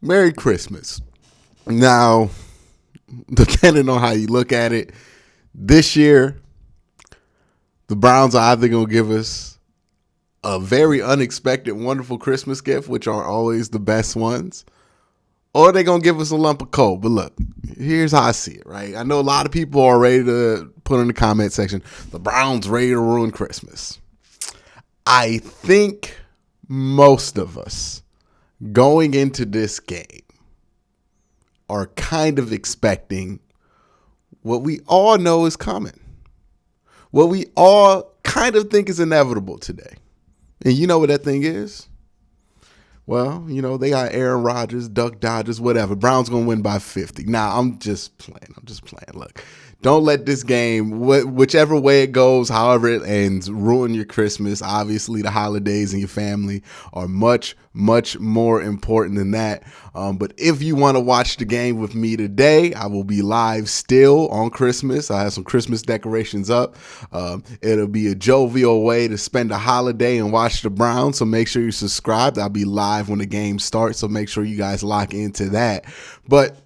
Merry Christmas. Now, depending on how you look at it, this year, the Browns are either going to give us a very unexpected, wonderful Christmas gift, which are always the best ones, or they're going to give us a lump of coal. But look, here's how I see it, right? I know a lot of people are ready to put in the comment section, the Browns ready to ruin Christmas. I think most of us going into this game are kind of expecting what we all know is coming, what we all kind of think is inevitable today. And you know what that thing is? Well, they got Aaron Rodgers, Duck Dodgers, whatever. Browns going to win by 50. Nah, I'm just playing. Look, don't let this game, whichever way it goes, however it ends, ruin your Christmas. Obviously, the holidays and your family are much, much more important than that. But if you want to watch the game with me today, I will be live still on Christmas. I have some Christmas decorations up. It'll be a jovial way to spend a holiday and watch the Browns. So make sure you're subscribed. I'll be live when the game starts. So make sure you guys lock into that. But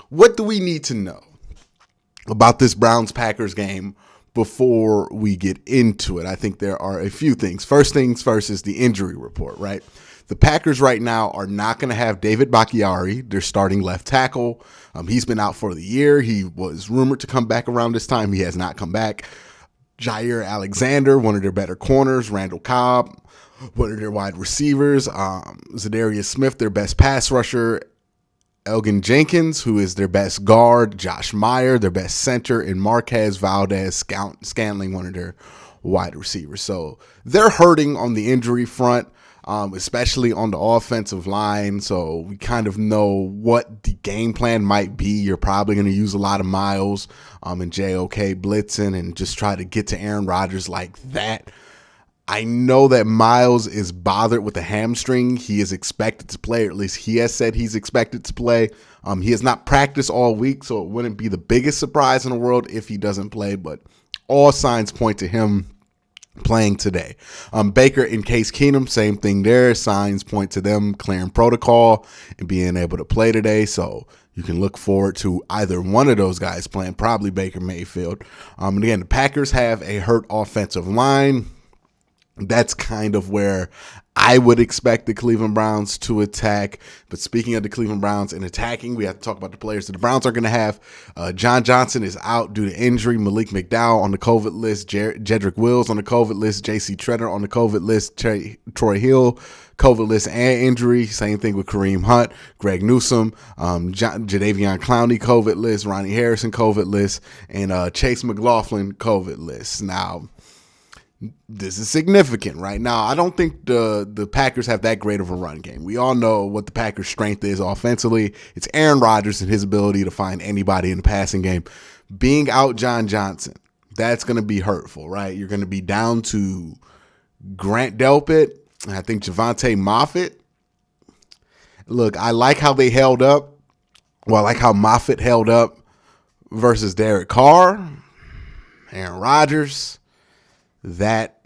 what do we need to know about this Browns-Packers game before we get into it? I think there are a few things. First things first is the injury report, right? The Packers right now are not going to have David Bakhtiari, their starting left tackle. He's been out for the year. He was rumored to come back around this time. He has not come back. Jair Alexander, one of their better corners. Randall Cobb, one of their wide receivers. Zadarius Smith, their best pass rusher. Elgin Jenkins, who is their best guard. Josh Meyer, their best center. And Marquez Valdez-Scantling, one of their wide receivers. So they're hurting on the injury front, especially on the offensive line. So we kind of know what the game plan might be. You're probably going to use a lot of Miles and JOK blitzing and just try to get to Aaron Rodgers like that. I know that Miles is bothered with a hamstring. He is expected to play, or at least he has said he's expected to play. He has not practiced all week, so it wouldn't be the biggest surprise in the world if he doesn't play, but all signs point to him playing today. Baker and Case Keenum, same thing there. Signs point to them clearing protocol and being able to play today, so you can look forward to either one of those guys playing, probably Baker Mayfield. And again, the Packers have a hurt offensive line. That's kind of where I would expect the Cleveland Browns to attack. But speaking of the Cleveland Browns and attacking, we have to talk about the players that the Browns are going to have. John Johnson is out due to injury. Malik McDowell on the COVID list. Jedrick Wills on the COVID list. J.C. Treader on the COVID list. Troy Hill, COVID list and injury. Same thing with Kareem Hunt, Greg Newsome, Jadeveon Clowney, COVID list. Ronnie Harrison, COVID list. And Chase McLaughlin, COVID list. Now, this is significant right now. I don't think the Packers have that great of a run game. We all know what the Packers' strength is offensively. It's Aaron Rodgers and his ability to find anybody in the passing game. Being out John Johnson, that's going to be hurtful, right? You're going to be down to Grant Delpit, and I think Javante Moffitt. Look, I like how they held up. Well, I like how Moffitt held up versus Derek Carr, Aaron Rodgers. That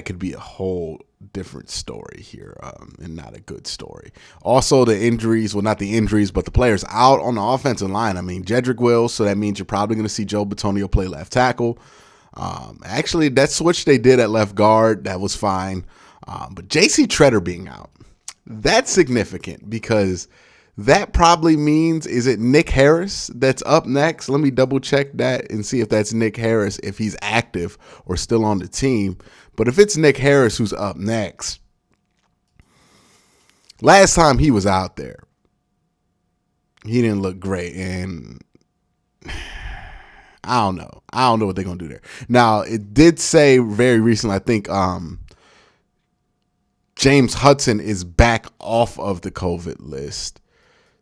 could be a whole different story here, and not a good story. Also, the injuries, well, not the injuries, but the players out on the offensive line. I mean, Jedrick Wills, so that means you're probably going to see Joe Bitonio play left tackle. Actually, that switch they did at left guard, that was fine. But J.C. Treader being out, that's significant because that probably means, is it Nick Harris that's up next? Let me double check that and see if that's Nick Harris, if he's active or still on the team. But if it's Nick Harris who's up next, last time he was out there, he didn't look great. And I don't know. I don't know what they're going to do there. Now, it did say very recently, I think James Hudson is back off of the COVID list.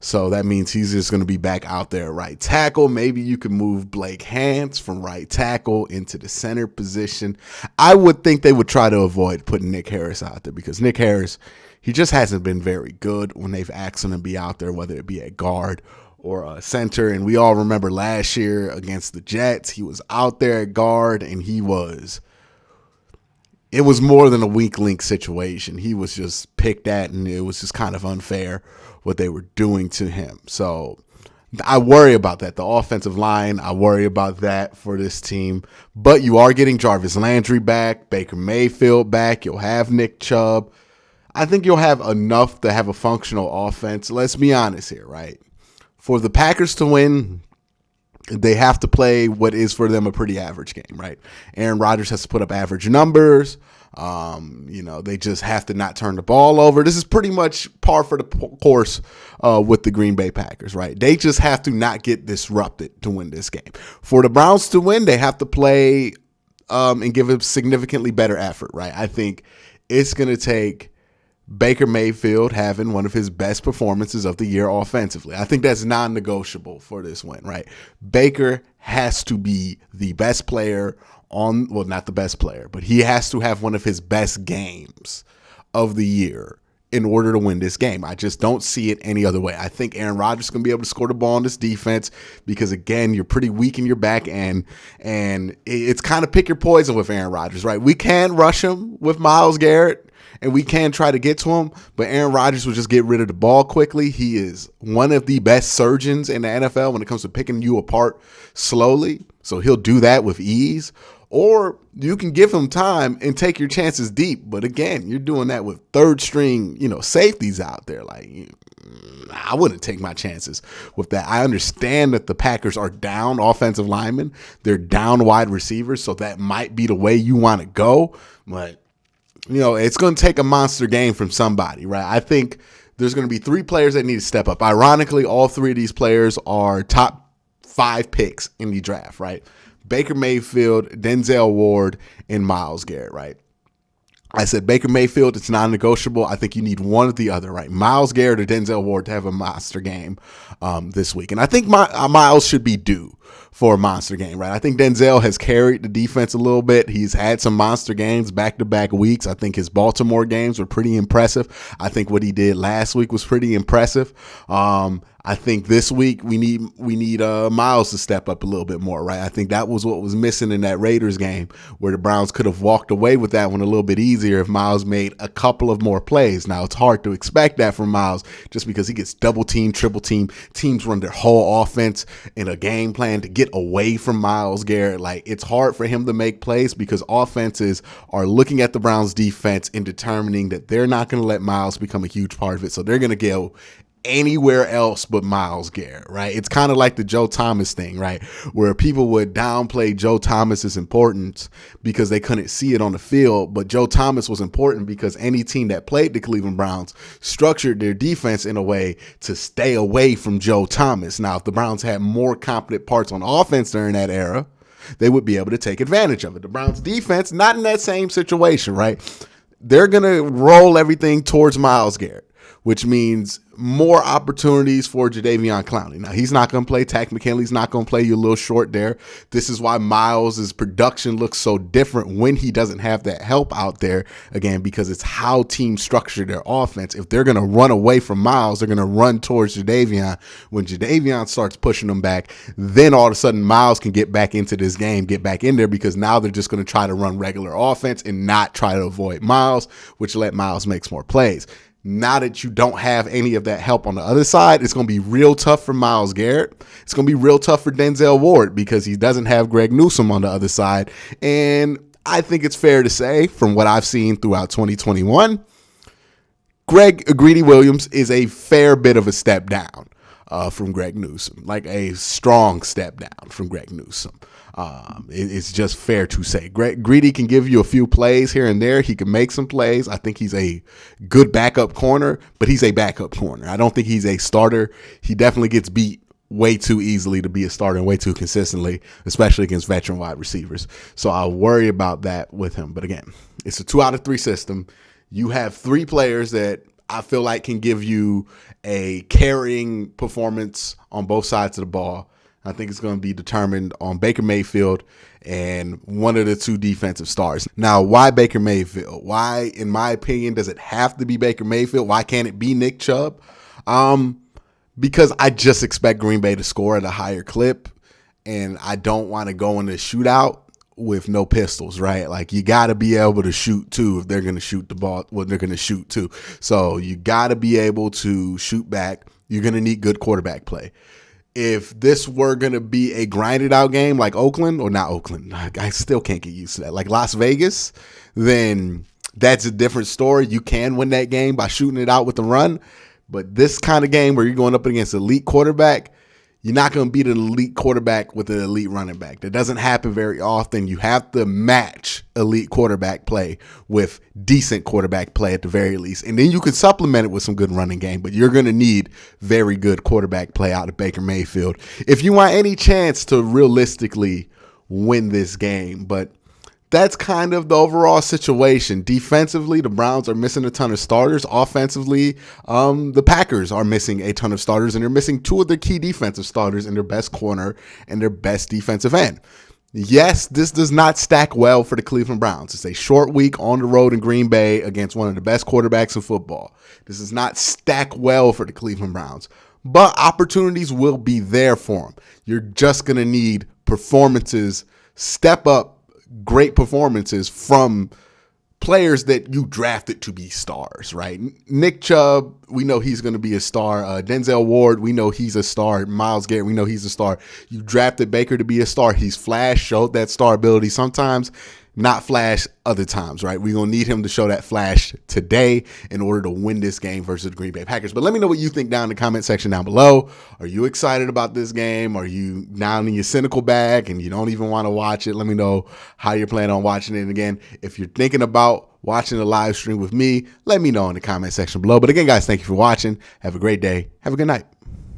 So that means he's just going to be back out there at right tackle. Maybe you can move Blake Hance from right tackle into the center position. I would think they would try to avoid putting Nick Harris out there because Nick Harris, he just hasn't been very good when they've asked him to be out there, whether it be at guard or a center. And we all remember last year against the Jets, he was out there at guard and he was it was more than a weak link situation. He was just picked at, and it was just kind of unfair what they were doing to him. So I worry about that. The offensive line, I worry about that for this team. But you are getting Jarvis Landry back, Baker Mayfield back. You'll have Nick Chubb. I think you'll have enough to have a functional offense. Let's be honest here, right? For the Packers to win, they have to play what is for them a pretty average game, right? Aaron Rodgers has to put up average numbers. They just have to not turn the ball over. This is pretty much par for the course with the Green Bay Packers, right? They just have to not get disrupted to win this game. For the Browns to win, they have to play and give a significantly better effort, right? I think it's going to take Baker Mayfield having one of his best performances of the year offensively. I think that's non-negotiable for this win, right? Baker has to be the best player not the best player, but he has to have one of his best games of the year in order to win this game. I just don't see it any other way. I think Aaron Rodgers is going to be able to score the ball on this defense because, again, you're pretty weak in your back end, and it's kind of pick your poison with Aaron Rodgers, right? We can rush him with Myles Garrett, and we can try to get to him, but Aaron Rodgers will just get rid of the ball quickly. He is one of the best surgeons in the NFL when it comes to picking you apart slowly, so he'll do that with ease. Or you can give him time and take your chances deep. But again, you're doing that with third string, safeties out there. Like, I wouldn't take my chances with that. I understand that the Packers are down offensive linemen. They're down wide receivers. So that might be the way you want to go. But, it's going to take a monster game from somebody, right? I think there's going to be 3 players that need to step up. Ironically, all 3 of these players are top 5 picks in the draft, right? Baker Mayfield, Denzel Ward, and Myles Garrett, right? I said Baker Mayfield, it's non-negotiable. I think you need one or the other, right? Myles Garrett or Denzel Ward to have a monster game this week. And I think Myles should be due for a monster game, right? I think Denzel has carried the defense a little bit. He's had some monster games back-to-back weeks. I think his Baltimore games were pretty impressive. I think what he did last week was pretty impressive. I think this week we need Myles to step up a little bit more, right? I think that was what was missing in that Raiders game, where the Browns could have walked away with that one a little bit easier if Myles made a couple of more plays. Now, it's hard to expect that from Myles just because he gets double teamed, triple teamed. Teams run their whole offense in a game plan to get away from Myles Garrett. Like, it's hard for him to make plays because offenses are looking at the Browns defense and determining that they're not going to let Myles become a huge part of it. So they're going to go anywhere else but Myles Garrett, right? It's kind of like the Joe Thomas thing, right? Where people would downplay Joe Thomas's importance because they couldn't see it on the field, but Joe Thomas was important because any team that played the Cleveland Browns structured their defense in a way to stay away from Joe Thomas. Now, if the Browns had more competent parts on offense during that era, they would be able to take advantage of it. The Browns defense, not in that same situation, right? They're going to roll everything towards Myles Garrett, which means more opportunities for Jadeveon Clowney. Now, he's not going to play. Takk McKinley's not going to play. You're a little short there. This is why Myles' production looks so different when he doesn't have that help out there, again, because it's how teams structure their offense. If they're going to run away from Myles, they're going to run towards Jadeveon. When Jadeveon starts pushing them back, then all of a sudden Myles can get back into this game, get back in there, because now they're just going to try to run regular offense and not try to avoid Myles, which let Myles make more plays. Now that you don't have any of that help on the other side, it's going to be real tough for Myles Garrett. It's going to be real tough for Denzel Ward because he doesn't have Greg Newsome on the other side. And I think it's fair to say, from what I've seen throughout 2021, Greedy Williams is a fair bit of a step down from Greg Newsome, like a strong step down from Greg Newsome. It's just fair to say. Greedy can give you a few plays here and there. He can make some plays. I think he's a good backup corner, but he's a backup corner. I don't think he's a starter. He definitely gets beat way too easily to be a starter and way too consistently, especially against veteran wide receivers. So I worry about that with him. But again, it's a 2 out of 3 system. You have 3 players that I feel like can give you a carrying performance on both sides of the ball. I think it's going to be determined on Baker Mayfield and one of the 2 defensive stars. Now, why Baker Mayfield? Why, in my opinion, does it have to be Baker Mayfield? Why can't it be Nick Chubb? Because I just expect Green Bay to score at a higher clip, and I don't want to go in a shootout with no pistols, right? Like you got to be able to shoot too if they're going to shoot the ball, what they're going to shoot too. So you got to be able to shoot back. You're going to need good quarterback play. If this were going to be a grinded out game like Oakland, or not Oakland, I still can't get used to that, like Las Vegas, then that's a different story. You can win that game by shooting it out with the run. But this kind of game where you're going up against an elite quarterback, you're not going to beat an elite quarterback with an elite running back. That doesn't happen very often. You have to match elite quarterback play with decent quarterback play at the very least. And then you can supplement it with some good running game, but you're going to need very good quarterback play out of Baker Mayfield if you want any chance to realistically win this game. But that's kind of the overall situation. Defensively, the Browns are missing a ton of starters. Offensively, the Packers are missing a ton of starters, and they're missing two of their key defensive starters in their best corner and their best defensive end. Yes, this does not stack well for the Cleveland Browns. It's a short week on the road in Green Bay against one of the best quarterbacks in football. This does not stack well for the Cleveland Browns, but opportunities will be there for them. You're just going to need performances, step up, great performances from players that you drafted to be stars, right? Nick Chubb, we know he's going to be a star. Denzel Ward, we know he's a star. Myles Garrett, we know he's a star. You drafted Baker to be a star. He's flashed, showed that star ability sometimes, not flash other times, right? We're going to need him to show that flash today in order to win this game versus the Green Bay Packers. But let me know what you think down in the comment section down below. Are you excited about this game? Are you down in your cynical bag and you don't even want to watch it? Let me know how you're planning on watching it. And again, if you're thinking about watching the live stream with me, let me know in the comment section below. But again, guys, thank you for watching. Have a great day. Have a good night.